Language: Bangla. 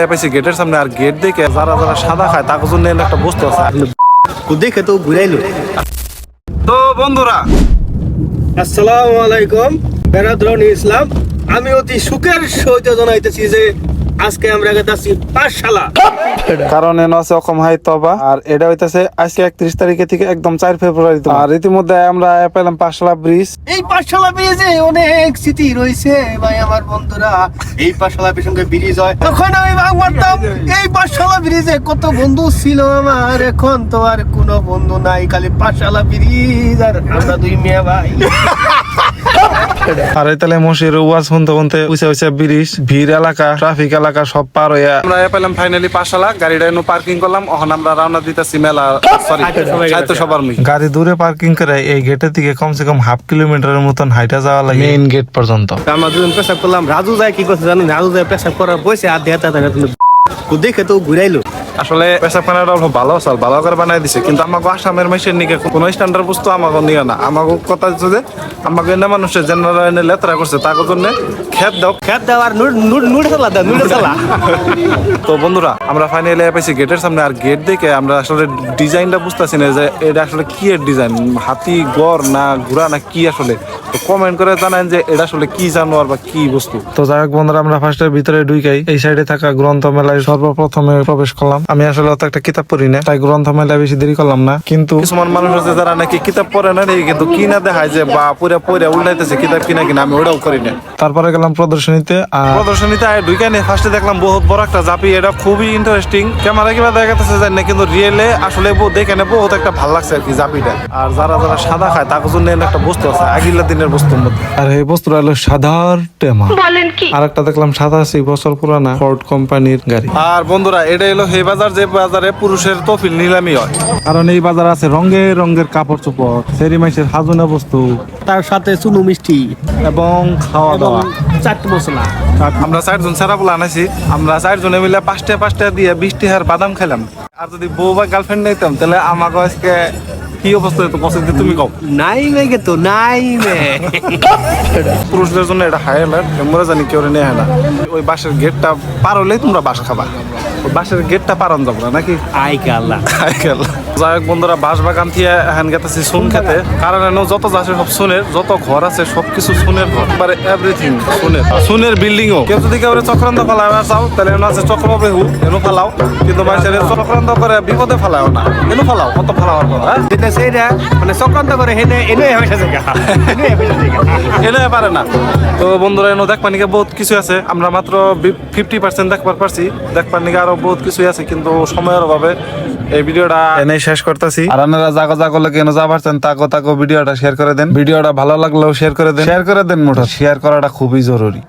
পাইছি গেটের সামনে, আর গেট দেখে যারা যারা সাদা খায় তার জন্য একটা বস্তু আছে দেখে তো ঘুরাইলো। তো বন্ধুরা আসসালামু আলাইকুম, বেরাদরুল ইসলাম। আমি অতি সুখের সহিত জানাইতেছি যে আজকে আমরা যাচ্ছি পাঠশালা। কারণ এন আছে অকম হাই তবা, আর এটা হইতাছে আজকে 31 তারিখে থেকে একদম 4 ফেব্রুয়ারি। আর ইতিমধ্যে আমরা পেলাম পাঠশালা ব্রিজ। এই পাঠশালা ব্রিজে অনেক স্মৃতি রয়েছে ভাই আমার বন্ধুরা। এই পাঠশালা সঙ্গে ব্রিজ হয় তখন আমি ভাবতাম এই পাঠশালা ব্রিজে কত বন্ধু ছিল আমার, এখন তো আর কোনো বন্ধু নাই, খালি পাঠশালা ব্রিজ আর আমরা দুই মেয়ে ভাই। আর এই তালে মশির ওয়াজ শুনতে শুনতে উইসা ব্রিজ, ভিড় এলাকা, ট্রাফিক এলাকা সব পার হইয়া আমরা পেলাম ফাইনালি পাঠশালা। গাড়িটা এনে পার্কিং করলাম, এখন আমরা রওনা দিতেছি মেলা, সরি সাহিত্য সবার মুই। গাড়ি দূরে পার্কিং করে এই গেটের দিকে কমসে কম হাফ কিলোমিটারের মতন হাইটা যাওয়া লাগে মেইন গেট পর্যন্ত। আমরা দুজন পেশাব করলাম, রাজু যায় কি করছে জানেন? রাজু যায় পেশাব করার বসে আর দেখে তো ঘুরাইলো। আসলে পেশাবখানাটা অল্প ভালো আছে, ভালো করে বানাই দিছে, কিন্তু আমাকে আসামের মাইসের নিকে কোনো স্ট্যান্ডার্ড বস্তু আমাকে নিয়ে না। আমাকে কথা হচ্ছে যে আমাকে এনে মানুষের জেনারেল লেতরা করছে, তার জন্য খেত দাও আর নুড়ে চালা। তো বন্ধুরা আমরা ফাইনালি পাইছি গেটের সামনে, আর গেট দেখে আমরা আসলে ডিজাইনটা বুঝতেছি না যে এটা আসলে কি এর ডিজাইন, হাতি গড় না ঘোড়া না কি আসলে। তো কমেন্ট করে জানান যে এটা আসলে কি জানোয়ার বা কি বস্তু। তো যাই হোক বন্ধুরা, আমরা ফার্স্টের ভিতরে ঢুকাই এই সাইডে থাকা গ্রন্থ মেলায় সর্বপ্রথমে প্রবেশ করলাম। আমি আসলে অত একটা কিতাব পড়ি না, তাই গ্রন্থ মেলায় বেশি দেরি করলাম না। কিন্তু কিছুমান মানুষ আছে যারা নাকি কিতাব পড়ে না, কিন্তু কিনা দেখায় যে বা পড়ে উল্টাইতেছে কিতাব কিনা, আমি ওটাও করি না। তারপরে গেলাম প্রদর্শনীতে, আর প্রদর্শনীতে ঢুকে নিয়ে ফার্স্টে দেখলাম বহুত বড় একটা জাপি। এটা খুবই ইন্টারেস্টিং, ক্যামেরা কিবা দেখা যাচ্ছে জানি না, কিন্তু রিয়েলে আসলে দেখে বহুত একটা ভালো লাগছে আর কি জাপিটা। আর যারা যারা সাদা খায় তার জন্য একটা বস্তু আছে আগিলা দিনের বস্তুর মধ্যে, আর এই বস্তুটা হলো সাদার টেমা। আর একটা দেখলাম 87 বছর পুরানা ফোর্ড কোম্পানির গাড়ি। আর বন্ধুরা এটা হলো সেই বাজার যে বাজারে পুরুষের তফিল নিলামি হয়, কারণ এই বাজার আছে রঙের রঙের কাপড় চোপড়, সেরি মাইসের হাজুনা বস্তু, তার সাথে চুনু মিষ্টি এবং খাওয়া দাওয়া, চাট মশলা। আমরা 4 জন সেরাপুলা আনাইছি, আমরা 4 জনে মিলে 5টা দিয়ে 20 টাকার বাদাম খেলাম। আর যদি বউ বা গার্লফ্রেন্ড নিতাম তাহলে আমাকে আজকে কি অবস্থা হতো পছন্দ তুমি কও। নাই মেগে তো নাই মে। পুরুষদের জন্য এটা হাই অ্যালার্ট, আমরা জানি কেউ নেয় না। ওই বাসের গেটটা পার হলেই তোমরা বাস খাবা, ওই বাসের গেটটা পারন যাবো না নাকি? আইকে আল্লাহ। যাই হোক বন্ধুরা, বাস বাগান থেকে হ্যান গেতেছি সুন খেতে, কারণ যত আছে সব সুনের, যত ঘর আছে সবকিছু সুনের ঘর, মানে এভরিথিং সুনের বিল্ডিংও। কেউ যদি কেউ চক্রান্ত ফেলায় চাও তাহলে এনে আছে চক্রবেহু, এনে ফেলাও, কিন্তু মানুষের চক্রান্ত করে বিপদে ফেলাও না, এনে ফেলাও, কত ফেলাওয়ার কথা মানে চক্রান্ত করে এনে পারে না। তো বন্ধুরা এনে দেখবার নিকে বহুত কিছু আছে, আমরা মাত্র 50% দেখবার পারছি, দেখবার নিকে আরো বহুত কিছু আছে, কিন্তু সময়ের অভাবে এই ভিডিওটা এনে শেষ করতেছি। আর আপনারা জাগো লাগে এনে যা পারছেন তাকো ভিডিওটা শেয়ার করে দেন। ভিডিওটা ভালো লাগলেও শেয়ার করে দেন, মোটা শেয়ার করাটা খুবই জরুরি।